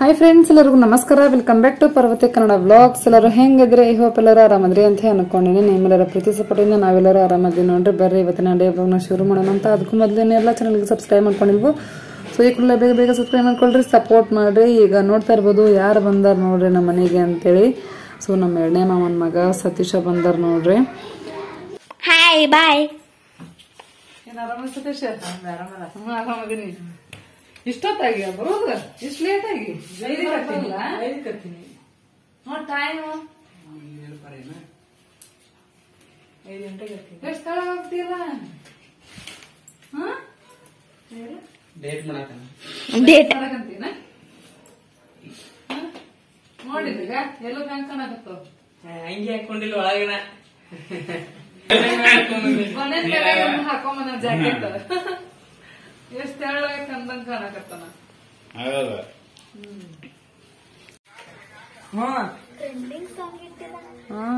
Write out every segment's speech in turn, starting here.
Hi friends, ಎಲ್ಲರಿಗೂ ನಮಸ್ಕಾರ. Welcome back to Parvathi Kannada vlogs. ಎಲ್ಲರೂ ಹೆಂಗಿದ್ರೆ ಐ ಹೋಪ್ ಎಲ್ಲರೂ ಆರಾಮದ್ರಿ ಅಂತ ಅನ್ಕೊಂಡಿನಿ. ನಿಮ್ಮೆಲ್ಲರ ಪ್ರೀತಿ ಸಪೋರ್ಟಿಂದ ನಾವೆಲ್ಲರೂ ಆರಾಮದ್ರಿ ನೋಡ್ರಿ. ಬರ್ರಿ ಇವತ್ತಿನ ಡೇ ಬ್ಲಾಗ್ನ ಶುರು ಮಾಡೋಣ ಅಂತ. ಅದಕ್ಕೂ ಮೊದಲೇನೆ ಎಲ್ಲ ಚಾನಲ್ಗೆ ಸಬ್ಸ್ಕ್ರೈಬ್ ಮಾಡ್ಕೊಂಡಿಲ್ವು. ಸೊ ಈ ಕೂಡಲೇ ಬೇಗ ಬೇಗ ಸಬ್ಸ್ಕ್ರೈಬ್ ಮಾಡ್ಕೊಳ್ರಿ, ಸಪೋರ್ಟ್ ಮಾಡ್ರಿ. ಈಗ ನೋಡ್ತಾ ಇರ್ಬೋದು ಯಾರು ಬಂದಾರ ನೋಡ್ರಿ ನಮ್ಮ ಮನೆಗೆ ಅಂತೇಳಿ. ಸೊ ನಮ್ಮ ಎರಡನೇ ಮಾವನ ಮಗ ಸತೀಶ ಬಂದಾರ ನೋಡ್ರಿ. ಹಾಯ್ ಬಾಯ್. ಆರಾಮ ಸತೀಶ? ಆರಾಮದೀನಿ. ಇಷ್ಟೊತ್ತಾಗಿ ಬರೋದು ಇಷ್ಟು ಲೇಟ್ ಆಗಿ ಟೈಮ್ 5 ಗಂಟೆಗೆ ಎಷ್ಟು ತಡ ಹೋಗ್ತೀರ? ಡೇಟ್ ನೋಡಿದ್ರೀಗ ಎಲ್ಲೋ ಬ್ಯಾಂಕ್ ಕಾಣಕತ್ತ ಹಂಗೆ ಹಾಕೊಂಡಿಲ್ಲ ಒಳಗಿನ ಹಾಕೊಂಬಂದ ಜಾಕೆಟ್ ಎಷ್ಟು ತೆಳ್ಳಗೆ ಕಂದಂಗ ಕಾಣಕತ್ತಾನ.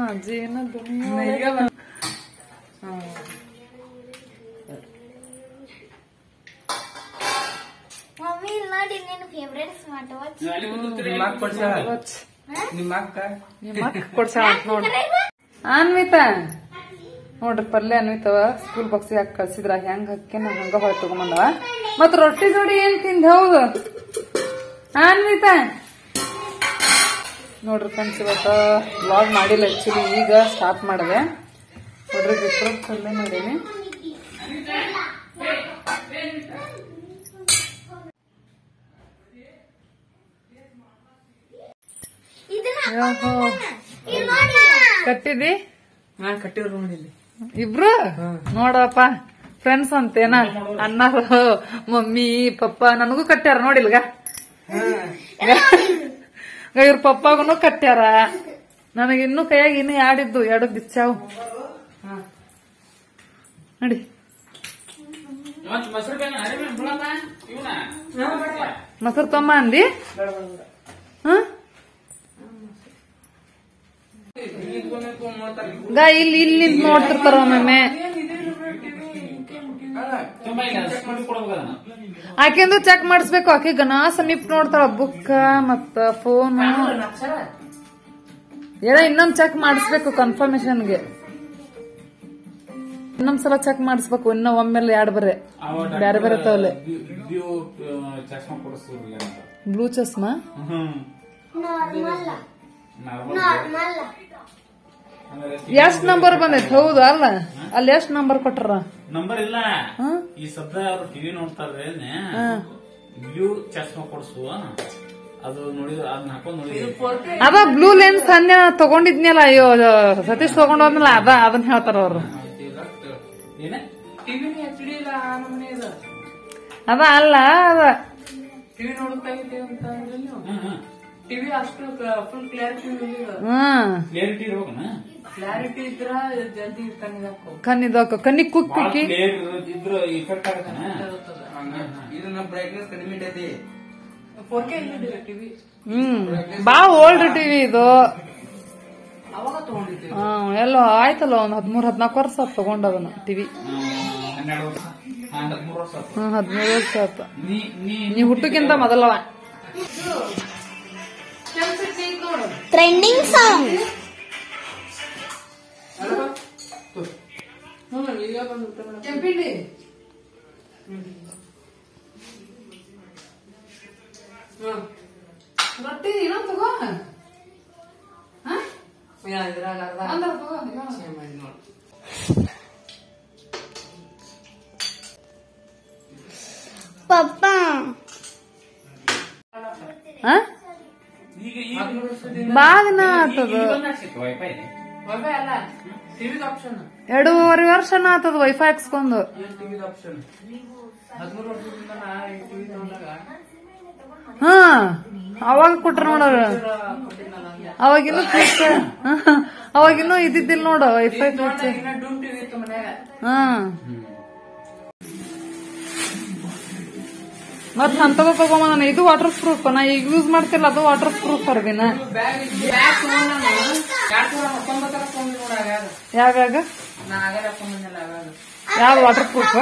ಅಜ್ಜಿ ಏನದು ಮಮ್ಮಿ ನೋಡಿ ನಿನ್ನ ಫೇವರೇಟ್ ಸ್ಮಾರ್ಟ್ ವಾಚ್ ನಿಮ್ಮ ಅಕ್ಕ ನಿಮ್ಮ ಅಕ್ಕ ಕೊಡ್ಸಾಳ ಅಂತ ನೋಡ್ರಿ. ಅನ್ವಿತಾ ನೋಡ್ರಿ, ಪಲ್ಯ ಅನ್ವಿತವ ಸ್ಕೂಲ್ ಬಾಕ್ಸಿಗೆ ಹಾಕಿ ಕಳ್ಸಿದ್ರ ಹೆಂಗ ಹಾಕಿ ನಾವ್ ಹಂಗ ಹೊರ ತಗೊಂಬಂದವ. ಮತ್ ರೊಟ್ಟಿ ಜೋಡಿ ಏನ್ ತಿಂದ? ಹೌದು ಅನ್ವಿತಾ. ನೋಡ್ರಿ ಫ್ರೆಂಡ್ಸ್, ಇವತ್ತ ವ್ಲಾಗ್ ಮಾಡಿಲ್ಲ, ಆಕ್ಚುಲಿ ಈಗ ಸ್ಟಾರ್ಟ್ ಮಾಡಿದೆ. ನೋಡ್ರಿ ಬಿಟ್ರೆ ಪಲ್ಯ ಮಾಡೀನಿ. ಕಟ್ಟಿದಿ? ಕಟ್ಟಿದ್ರು ನೋಡಿಲ್ಲ ಇಬ್ರು ನೋಡಪ್ಪ ಫ್ರೆಂಡ್ಸ್ ಅಂತೇನ, ಅಣ್ಣರು ಮಮ್ಮಿ ಪಪ್ಪ ನನಗೂ ಕಟ್ಟ್ಯಾರ ನೋಡಿಲ್ಗ. ಇವ್ರ ಪಪ್ಪಾಗೂ ಕಟ್ಟ್ಯಾರ. ನನಗೆ ಇನ್ನೂ ಕೈಯಾಗ ಇನ್ನೂ ಆಡಿದ್ದು 2 ಬಿಚ್ಚಾವು ನೋಡಿ. ಮೊಸರು ತೊಂಬ ಅಂದಿ? ಇಲ್ಲಿ ಇಲ್ಲಿ ನೋಡ್ತಿರ್ತಾರ ಒಮ್ಮೆ. ಆಕೆಂದು ಚೆಕ್ ಮಾಡಿಸ್ಬೇಕು. ಆಕೆ ಗನಾ ಸಮೀಪ ನೋಡ್ತಾಳ ಬುಕ್ ಮತ್ತ ಫೋನ್. ಇನ್ನೊಂದ್ ಚೆಕ್ ಮಾಡಿಸ್ಬೇಕು ಕನ್ಫರ್ಮೇಶನ್ಗೆ. ಇನ್ನೊಂದ್ಸಲ ಚೆಕ್ ಮಾಡಿಸ್ಬೇಕು. ಇನ್ನ ಒಮ್ಮೆಲೆ 2 ಬೇರೆ ಬೇರೆ ತವಲೆ. ಬ್ಲೂ ಚಸ್ಮಾ ಎಷ್ಟ್ ನಂಬರ್ ಬಂದೈತಿ? ಹೌದು ಅಲ್ಲ, ಅಲ್ಲಿ ಎಷ್ಟ್ ನಂಬರ್ ಕೊಟ್ರ? ನಂಬರ್ ಇಲ್ಲ. ಈ ಸದ್ದ ಅವ್ರು ಟಿವಿ ನೋಡ್ತಾರ್ರೆ, ಬ್ಲೂ ಚಸ್ಮಾ ಕೊಡ್ಸು ಅದು ನೋಡಿದ್ರು, ಅದನ್ನ ಹಾಕೊಂಡ್ ನೋಡಿದ್ರು. ಅದ ಬ್ಲೂ ಲೆನ್ಸ್ ಅನ್ನ ತಗೊಂಡಿದ್ನಲ್ಲ, ಅಯ್ಯೋ ಸತೀಶ್ ತಗೊಂಡೋದ್ನಲ್ಲ, ಅದನ್ನ ಹೇಳ್ತಾರ ಅವ್ರು. ಅದ ಅಲ್ಲ, ಅದ ಟಿವಿ ನೋಡ್ತಾ ಟಿವಿ ಅಷ್ಟು ಫುಲ್ ಕ್ಲಾರಿಟಿ ಕ್ಲಿಯರಿಟಿ ಇರ್ಬೇಕನ? ಕ್ಲಾರಿಟಿ ಇದ್ರ ಜಲ್ದಿ ಕಣ್ಣಿಗೆ ಕುಕ್ಕಿ ಇದ್ರ ಇಫೆಕ್ಟ್ ಆಗತ್ತನ? ಇದನ್ನ ಬ್ರೈಟ್ನೆಸ್ ಕಡಿಮೆ ಐತಿ. 4K ಇಲ್ಲ ಟಿವಿ. ಬಾ ಓಲ್ಡ್ ಟಿವಿ ಇದು. ಅವಾಗ ತಗೊಂಡಿದ್ದೆ. ಎಲ್ಲೋ ಆಯ್ತಲ್ಲ, ಒಂದ್ 13-14 ವರ್ಷ ತಗೊಂಡವನ ಟಿವಿ. 12 ವರ್ಷ 13 ವರ್ಷ 13 ವರ್ಷ ಆಯ್ತು. ನೀ ಹುಟ್ಟಕ್ಕಿಂತ ಮೊದಲವ. Trending song. ಕೆಂಪಿಂಡಿ ರೊಟ್ಟಿ ಇನ್ನೊಂದು ತಗೋ. ಇದ್ರಾಗ ಪಪ್ಪ ಬಾಗನ ಆತದ. 2.5 ವರ್ಷನ ಆತದ ವೈಫೈ ಹಾಕ್ಸ್ಕೊಂಡು. ಅವಾಗ ಕೊಟ್ರ ನೋಡ. ಅವಾಗಿನ್ನೂ ಇದ್ದಿದ್ದಿಲ್ಲ ನೋಡ ವೈಫೈ. ಮತ್ ನಾನ್ ತಗೋಕೊಂಬ. ಇದು ವಾಟರ್ ಪ್ರೂಫ್, ನಾ ಈಗ ಯೂಸ್ ಮಾಡ್ತಿಲ್ಲ, ಅದು ವಾಟರ್ ಪ್ರೂಫ್ ಅರ್ದಿನ. ಯಾವ್ಯಾಗ ಯಾವ ವಾಟರ್ ಪ್ರೂಫ್?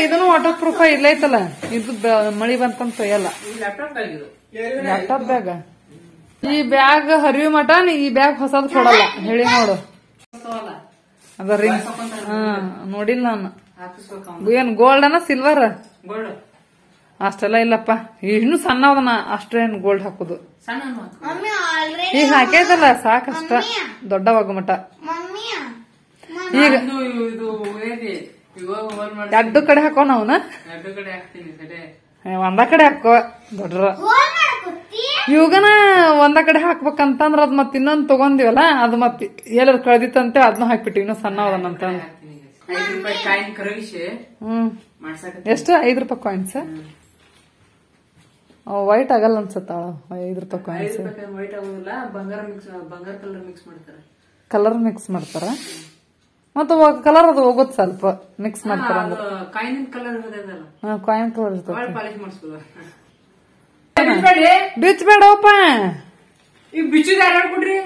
ಇದನ್ನು ವಾಟರ್ ಪ್ರೂಫ್ ಇಲ್ಲ ಐತಲ್ಲ ಇದು ಮಳಿ ಬಂತಂತ ತೊಯ್ಯಲ್ಲ. ಲ್ಯಾಪ್ಟಾಪ್ ಬ್ಯಾಗ್ ಇದು. ಲ್ಯಾಪ್ಟಾಪ್ ಬ್ಯಾಗ್ ಈ ಬ್ಯಾಗ್ ಹರಿವು ಮಟ ಈ ಬ್ಯಾಗ್ ಹೊಸದ್ ಕೊಡಲ್ಲ ಹೇಳಿ ನೋಡು. ಅದ ರಿಂಗ್ ನೋಡಿಲ್ಲ ನಾನು. ಏನ್ ಗೋಲ್ಡ್ ಅನ ಸಿಲ್ವರ್? ಗೋಲ್ಡ್. ಅಷ್ಟೆಲ್ಲ ಇಲ್ಲಪ್ಪ, ಇನ್ನು ಸಣ್ಣ ಅದನ್ನ ಅಷ್ಟೇನ್ ಗೋಲ್ಡ್ ಹಾಕುದು. ಸಣ್ಣ ಮಮ್ಮಿ ಆಲ್ರೆಡಿ ಈಗ ಹಾಕೈತಲ್ಲ ಸಾಕಷ್ಟ ದೊಡ್ಡವಾಗ ಮಟ. ಮಮ್ಮಿ ಈಗ ಇದು ಏನಿದೆ ಇವಾಗ ಹೋಲ್ ಮಾಡಿ ಎರಡು ಕಡೆ ಹಾಕೋಣ ಅವನ ಎರಡು ಕಡೆ ಹಾಕ್ತೀನಿ ಸಡೆ. ಒಂದ ಕಡೆ ಹಾಕೋ ದೊಡ್ಡ ಹೋಲ್ ಮಾಡ್ಕೊತ್ತಿ. ಇವಾಗನ ಒಂದ ಕಡೆ ಹಾಕ್ಬೇಕಂತಂದ್ರ ಅದ್ ಮತ್ ಇನ್ನೊಂದ್ ತಗೊಂದಿವಲ್ಲ ಅದ್ ಮತ್ ಎಲ್ಲರ ಕಳ್ದಿತ್ತಂತೆ ಅದನ್ನ ಹಾಕ್ಬಿಟ್ಟಿವಿ ಇನ್ನು ಸಣ್ಣ ಅದನ್ನಂತ. ₹5 ಕಾಯಿನ್ ಕರಗಿಸಿ ಮಾಡ್ಸಕ ಎಷ್ಟು? ₹5 ಕಾಯಿನ್ಸ್. ವೈಟ್ ಆಗಲ್ಲ ಅನ್ಸತ್ತಾಳ ₹5 ಕಾಯಿನ್ಸ್. ವೈಟ್ ಆಗೋದಿಲ್ಲ, ಬಂಗಾರ ಕಲರ್ ಮಿಕ್ಸ್ ಮಾಡ್ತಾರೆ. ಕಲರ್ ಮಿಕ್ಸ್ ಮಾಡ್ತಾರ ಮತ್ತ ಕಲರ್ ಅದು ಹೋಗುತ್ತ ಸ್ವಲ್ಪ ಮಿಕ್ಸ್ ಮಾಡ್ತಾರ ಅಂದ್ರೆ ಕಾಯಿನ್ ಕಲರ್ ಇರೋದಲ್ಲ, ಕಾಯಿನ್ ಕಲರ್ ಇರ್ತದೆ. ಪಾಲಿಶ್ ಮಾಡಿಸ್ಬೋದು. ಬಿಚ್ಚಬೇಡಪ್ಪ, ಈಗ ಬಿಚ್ಚಿದ ಯಾರು ಕೊಡ್ರಿ?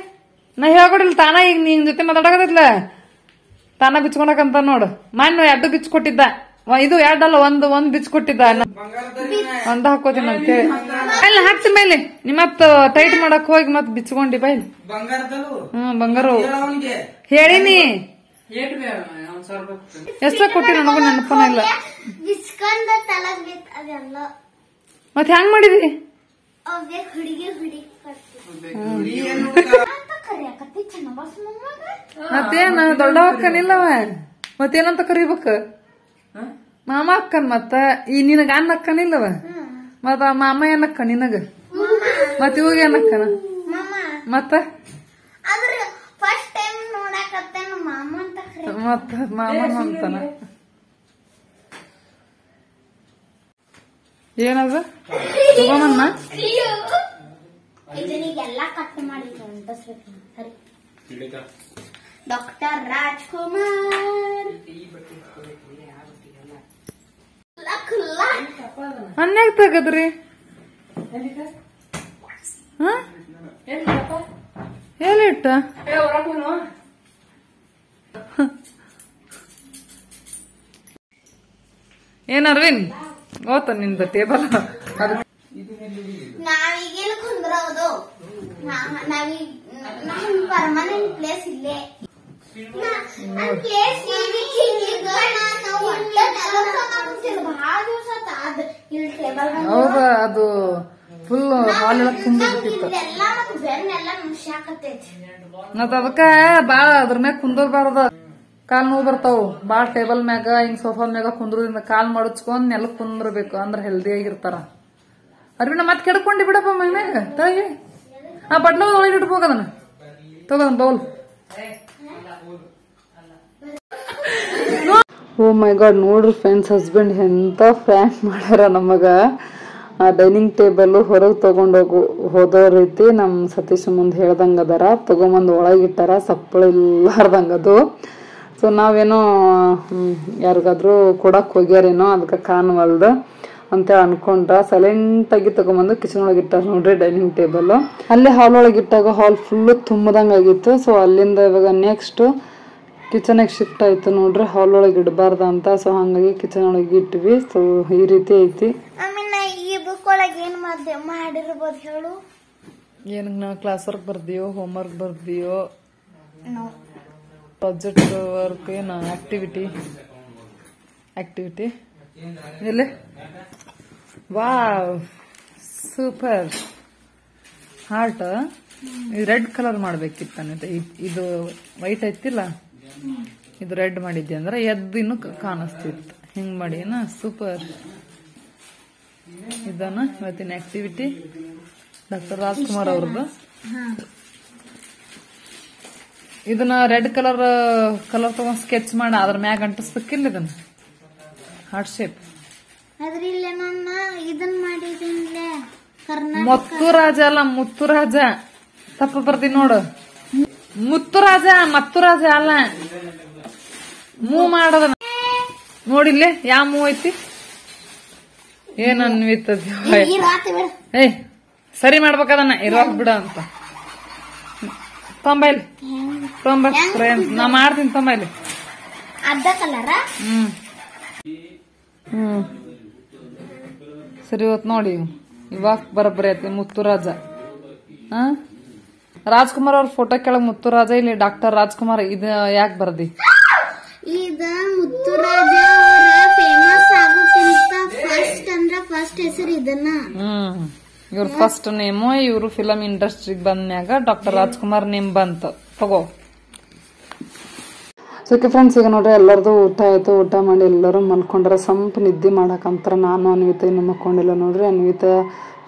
ನಾ ಹೇಳ್ಕೊಡಿಲ್ಲ ತಾನ. ಈಗ ನಿನ್ ಜೊತೆ ಮಾತಾಡಕತ್ತಿದ್ಲ ತಾನ ಬಿಚ್ಕೊಳಕಂತ ನೋಡು. ಮಣ್ಣು 2 ಬಿಚ್ ಕೊಟ್ಟಿದ್ದ. ಇದು 2 ಅಲ್ಲ, ಒಂದ್ ಬಿಚ್ ಕೊಟ್ಟಿದ್ದ. ಒಂದ ಹಾಕೋತೀನಿ ಅಂತೇಳಿ ಅಲ್ಲ ಹಾಕ್ತೀನಿ ಮೇಲೆ ನಿಮ್ಮತ್ ಟೈಟ್ ಮಾಡಕ್ ಹೋಗಿ ಮತ್ ಬಿಚ್ಕೊಂಡಿ ಬೈ. ಬಂಗಾರ ಹೇಳಿನಿ. ಎಷ್ಟ ಕೊಟ್ಟಿ ನನಗೂ ನೆನಪನ ಇಲ್ಲ. ಬಿಸ್ಕೊಂಡ ತಲಗ್ ಬಿತ್ ಅದೆಲ್ಲ ಮತ್ ಹೆಂಗ್ ಮಾಡಿದಿ? ಅವ್ಗೆ ಹುಡುಗಿ ಕರಿಯಾಕತ್ತಿ ಚೆನ್ನ ಬಸ್ ಮಮ್ಮಗ. ಮತ್ತೇನ ದೊಡ್ಡ ಅಕ್ಕನಿಲ್ಲವ ಮತ್ತೇನಂತ ಕರಿಬೇಕ? ಮಾಮ ಅಕ್ಕನ್ ಮತ್ತ ಈ ನಿನಗ ಅನ್ನ ಅಕ್ಕನಿಲ್ಲವ ಮತ್ತ ಮಾಮ ಏನಕ್ಕ ನಿನಗ? ಮತ್ ಇವಾಗ ಏನಕ್ಕನ ಮತ್ತ ಅದ್ರ ಫಸ್ಟ್ ಟೈಮ್ ನೋಡಕತ್ತೇನ ಮಾಮ ಅಂತ ಕರಿ. ಮತ್ತ ಮಾಮನ ಅಂತಾನ. ಏನದ ತಗೊಂಬನ್ನ ಇದನ್ನೆಲ್ಲ ಕಟ್ ಮಾಡಿ ಅಂಟಿಸ್ಬೇಕು. ಸರಿ ಡಾಕ್ಟರ್ ರಾಜ್ಕುಮಾರ್ ಅನ್ಯಾಗ ತಗದ್ರಿ? ಎಲ್ಲಿಟ್ಟ? ಏನ್ ಅರವಿಂದ್ ಗೊತ್ತ ನಿಂದ ಟೇಬಲ್ ನಾವೀಗೆಲ್ಲ ಕುಂದ್ರವುದು ನಾವೀಗ ನಮ್ ಪರ್ಮನೆಂಟ್ ಪ್ಲೇಸ್ ಇಲ್ಲೇ. ಪ್ಲೇಸ್ ಬಹಳ ದಿವಸ ಇಲ್ಲಿ ಟೇಬಲ್ ಹೌದ ಅದು ಫುಲ್ ಹಾಲ್ ಎಲ್ಲ ತುಂಬಿಬಿಟ್ಟಿತ್ತು. ಇಲ್ಲೆಲ್ಲ ಮತ್ತೆ ಬೆನ್ನೆಲ್ಲ ಮುಷ್ಯಾಕತ್ತೈತಿ. ಮತ್ ಅದಕ್ಕ ಬಾಳ ಅದ್ರ ಮ್ಯಾಗ ಕುಂದರ್ಬಾರ್ದ, ಕಾಲ್ ನೋವು ಬರ್ತಾವ. ಬಾಳ ಟೇಬಲ್ ಮ್ಯಾಗ ಹಿಂಗ್ ಸೋಫಾ ಮ್ಯಾಗ ಕುಂದ್ರದಿಂದ ಕಾಲ್ ಮಡಚ್ಕೊಂಡ್ ನೆಲಕ್ ಕುಂದ್ರಬೇಕು, ಅಂದ್ರ ಹೆಲ್ದಿ ಆಗಿರ್ತಾರ. ಅರ್ವಿನ ಮತ್ ಕೆಡ್ಕೊಂಡಿ ಬಿಡಪ್ಪ ಮನ್ಯಾಗ ತಗಿ. ಆ ಬಟ್ಲ ಒಳಗೆ ಇಟ್ಬೋಗದನ ತಗೋದನ್ ಬೌಲ್. ಓ ಮೈ ಗಾಡ್, ನೋಡ್ರಿ ಫ್ರೆಂಡ್ಸ್, ಹಸ್ಬೆಂಡ್ ಎಂತ ಫ್ರ್ಯಾಂಕ್ ಮಾಡ್ಯಾರ ನಮಗ. ಆ ಡೈನಿಂಗ್ ಟೇಬಲ್ ಹೊರಗೆ ತಗೊಂಡೋಗು ಹೋದೋ ರೀತಿ ನಮ್ ಸತೀಶ್ ಮುಂದ್ ಹೇಳ್ದಂಗ ಅದಾರ. ತಗೊಂಬಂದ್ ಒಳಗಿಟ್ಟಾರ, ಸಪ್ಪಳ ಇಲ್ಲಾರ್ದಂಗದು. ಸೊ ನಾವೇನೋ ಯಾರಿಗಾದ್ರೂ ಕೊಡಕ್ ಹೋಗ್ಯಾರೇನೋ ಅದಕ್ಕೆ ಕಾಣವಲ್ದು ಅಂತ ಅನ್ಕೊಂಡ್ರ ಸೈಲೆಂಟ್ ಆಗಿ ತಗೊಂಬಂದು ಕಿಚನ್ ಒಳಗೆ ಇಟ್ಟಾರ. ನೋಡ್ರಿ ಡೈನಿಂಗ್ ಟೇಬಲ್ ಅಲ್ಲೇ ಹಾಲ್ ಒಳಗೆ ಇಟ್ಟಾಗ ಹಾಲ್ ಫುಲ್ ತುಂಬದಂಗ ಆಗಿತ್ತು. ಸೊ ಅಲ್ಲಿಂದ ಇವಾಗ ನೆಕ್ಸ್ಟ್ ಕಿಚನ್ ಶಿಫ್ಟ್ ಆಯ್ತು. ನೋಡ್ರಿ ಹಾಲ್ ಒಳಗೆ ಇಡಬಾರ್ದ ಅಂತ, ಸೊ ಹಂಗಾಗಿ ಕಿಚನ್ ಒಳಗೆ ಇಟ್ವಿ. ಸೊ ಈ ರೀತಿ ಐತಿ. ಈ ಬುಕ್ ಒಳಗೆ ಏನ್ ಮಾಡಿರ್ಬೋದು ಹೇಳು? ಏನಕ್ಕೆ ನಾವು ಕ್ಲಾಸ್ ವರ್ಕ್ ಬರ್ದಿಯೋ, ಹೋಮ್ ವರ್ಕ್ ಬರ್ದಿಯೋ, ಪ್ರಾಜೆಕ್ಟ್ ವರ್ಕ್, ಏನು ಆಕ್ಟಿವಿಟಿ ಇಲ್ಲಿ. Wow super. Heart red colour ಮಾಡ್ಬೇಕಿತ್ತ. ಇದು ವೈಟ್ ಐತಿಲ್ಲ, ಇದು ರೆಡ್ ಮಾಡಿದ್ದೆ ಅಂದ್ರೆ ಎದ್ದು ಇನ್ನು ಕಾಣಿಸ್ತಿತ್ತು. ಹಿಂಗ್ ಮಾಡಿ ಏನ ಸೂಪರ್. ಇದನ್ನ ಇವತ್ತಿನ ಆಕ್ಟಿವಿಟಿ ಡಾಕ್ಟರ್ ರಾಜ್ಕುಮಾರ್ ಅವ್ರದ್ದು. ಇದನ್ನ ರೆಡ್ ಕಲರ್ ತಗೊಂಡ್ ಸ್ಕೆಚ್ ಮಾಡಿ ಅದ್ರ ಮ್ಯಾಗ ಅಂಟಿಸ್ಬೇಕಿಲ್ಲ ಇದನ್ನ ಹಾರ್ಟ್ ಶೇಪ್. ಅದ್ರಿಲ್ಲ ನನ್ನ ಇದನ್ ಮಾಡಿದಿನ್ಲೆ ಮುತ್ತುರಾಜ ಅಲ್ಲ, ಮುತ್ತುರಾಜ. ತಪ್ಪ ಬರ್ತೀನಿ ನೋಡು. ಮುತ್ತುರಾಜ ಅಲ್ಲ. ಮೂವ್ ಮಾಡದ ನೋಡಿಲ್ಲೇ ಯಾವ ಮೂವ್ ಐತಿ. ಏನ್ ಅನ್ವಿತದ ಏ ಸರಿ ಮಾಡ್ಬೇಕದನ್ನ ಇರೋಕ್ ಬಿಡ ಅಂತ. ತೊಂಬೈಲಿ ನಾ ಮಾಡ್ತೀನಿ ತೊಂಬೈಲಿ. ಅರ್ಧ ಕಲರ ಸರಿ ಇವತ್ತು ನೋಡಿ ಇವಾಗ ಬರಬ್ಬರಿ ಐತಿ ಮುತ್ತುರಾಜ. ರಾಜ್ಕುಮಾರ್ ಅವ್ರ ಫೋಟೋ ಕೆಳಗ್ ಮುತ್ತುರಾಜ, ಇಲ್ಲಿ ಡಾಕ್ಟರ್ ರಾಜ್ಕುಮಾರ್. ಇದು ಯಾಕೆ ಬರ್ದಿ? ಇದ ಮುತ್ತುರಾಜ ಅವರ ಫೇಮಸ್ ಆಗೋಕ್ಕಿಂತ ಫಸ್ಟ್ ಹೆಸರು ಇದನ್ನ. ಇವ್ರ ಫಸ್ಟ್ ನೇಮು. ಇವ್ರು ಫಿಲಂ ಇಂಡಸ್ಟ್ರಿಗೆ ಬಂದ್ಮ್ಯಾಗ ಡಾಕ್ಟರ್ ರಾಜ್ಕುಮಾರ್ ನೇಮ್ ಬಂತ. ತಗೋ. ಓಕೆ ಫ್ರೆಂಡ್ಸ್, ಈಗ ನೋಡ್ರಿ ಎಲ್ಲರದು ಊಟ ಆಯ್ತು. ಊಟ ಮಾಡಿ ಎಲ್ಲರೂ ಮಲ್ಕೊಂಡ್ರ. ಸಂಪ್ ನಿದ್ದೆ ಮಾಡಕಂತಾರ. ನಾನು ಅನ್ವಿತ ಇನ್ನು ಮಲ್ಕೊಂಡಿಲ್ಲ ನೋಡ್ರಿ. ಅನ್ವಿತ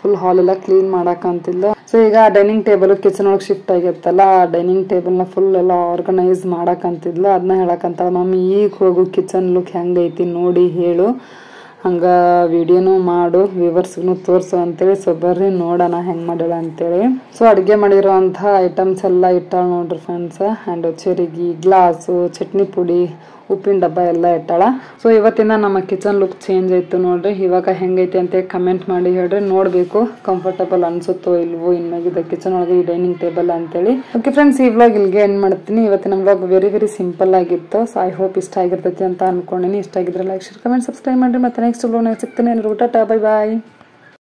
ಫುಲ್ ಹಾಲ್ ಎಲ್ಲ ಕ್ಲೀನ್ ಮಾಡಕಂತಿಲ್ಲ. ಸೊ ಈಗ ಡೈನಿಂಗ್ ಟೇಬಲ್ ಕಿಚನ್ ಒಳಗೆ ಶಿಫ್ಟ್ ಆಗಿರ್ತಲ್ಲ, ಆ ಡೈನಿಂಗ್ ಟೇಬಲ್ ನ ಫುಲ್ ಎಲ್ಲ ಆರ್ಗನೈಸ್ ಮಾಡಕಂತಿದ್ಲು. ಅದನ್ನ ಹೇಳಕಂತಾಳ, ಮಮ್ಮಿ ಈಗ ಹೋಗು ಕಿಚನ್ ಲುಕ್ ಹೆಂಗೈತಿ ನೋಡಿ ಹೇಳು, ಹಂಗ ವಿಡಿಯೋನು ಮಾಡು, ವ್ಯೂವರ್ಸ್ಗೂ ತೋರ್ಸು ಅಂತೇಳಿ. ಸೊ ಬರ್ರಿ ನೋಡೋಣ ಹೆಂಗ್ ಮಾಡ್ಯಾಳ ಅಂತೇಳಿ. ಸೊ ಅಡುಗೆ ಮಾಡಿರುವಂಥ ಐಟಮ್ಸ್ ಎಲ್ಲ ಇಟ್ಟಾಳ ನೋಡ್ರಿ ಫ್ರೆಂಡ್ಸ್. ಆ್ಯಂಡ್ ಚೆರಿಗೆ, ಗ್ಲಾಸು, ಚಟ್ನಿ ಪುಡಿ, ಉಪ್ಪಿನ ಡಬ್ಬ ಎಲ್ಲ ಇಟ್ಟಾಳ. ಸೊ ಇವತ್ತಿಂದ ನಮ್ಮ ಕಿಚನ್ ಲುಕ್ ಚೇಂಜ್ ಆಯ್ತು ನೋಡ್ರಿ. ಇವಾಗ ಹೆಂಗೈತಿ ಅಂತ ಕಮೆಂಟ್ ಮಾಡಿ ಹೇಳ್ರಿ. ನೋಡ್ಬೇಕು ಕಂಫರ್ಟಬಲ್ ಅನ್ಸುತ್ತೋ ಇಲ್ವೋ ಇನ್ನಾಗಿದೆ ಕಿಚನ್ ಒಳಗೆ ಈ ಡೈನಿಂಗ್ ಟೇಬಲ್ ಅಂತೇಳಿ. ಓಕೆ ಫ್ರೆಂಡ್ಸ್, ಈ ವ್ಲಾಗ್ ಇಲ್ಲಿಗೆ ಎಂಡ್ ಮಾಡ್ತೀನಿ. ಇವತ್ತಿನ ವ್ಲಾಗ್ ವೆರಿ ವೆರಿ ಸಿಂಪಲ್ ಆಗಿತ್ತು. ಸೊ ಐ ಹೋಪ್ ಇಷ್ಟ ಆಗಿರ್ತೈತಿ ಅಂತ ಅನ್ಕೊಂಡಿನಿ. ಇಷ್ಟ ಆಗಿದ್ರೆ ಲೈಕ್, ಶೇರ್, ಕಮೆಂಟ್, ಸಬ್ಸ್ಕ್ರೈಬ್ ಮಾಡ್ರಿ. ಮತ್ತೆ ನೆಕ್ಸ್ಟ್ ವ್ಲಾಗ್ನಾಗ ಸಿಗ್ತೀನಿ. ಟಾಟಾ, ಬೈ ಬಾಯ್.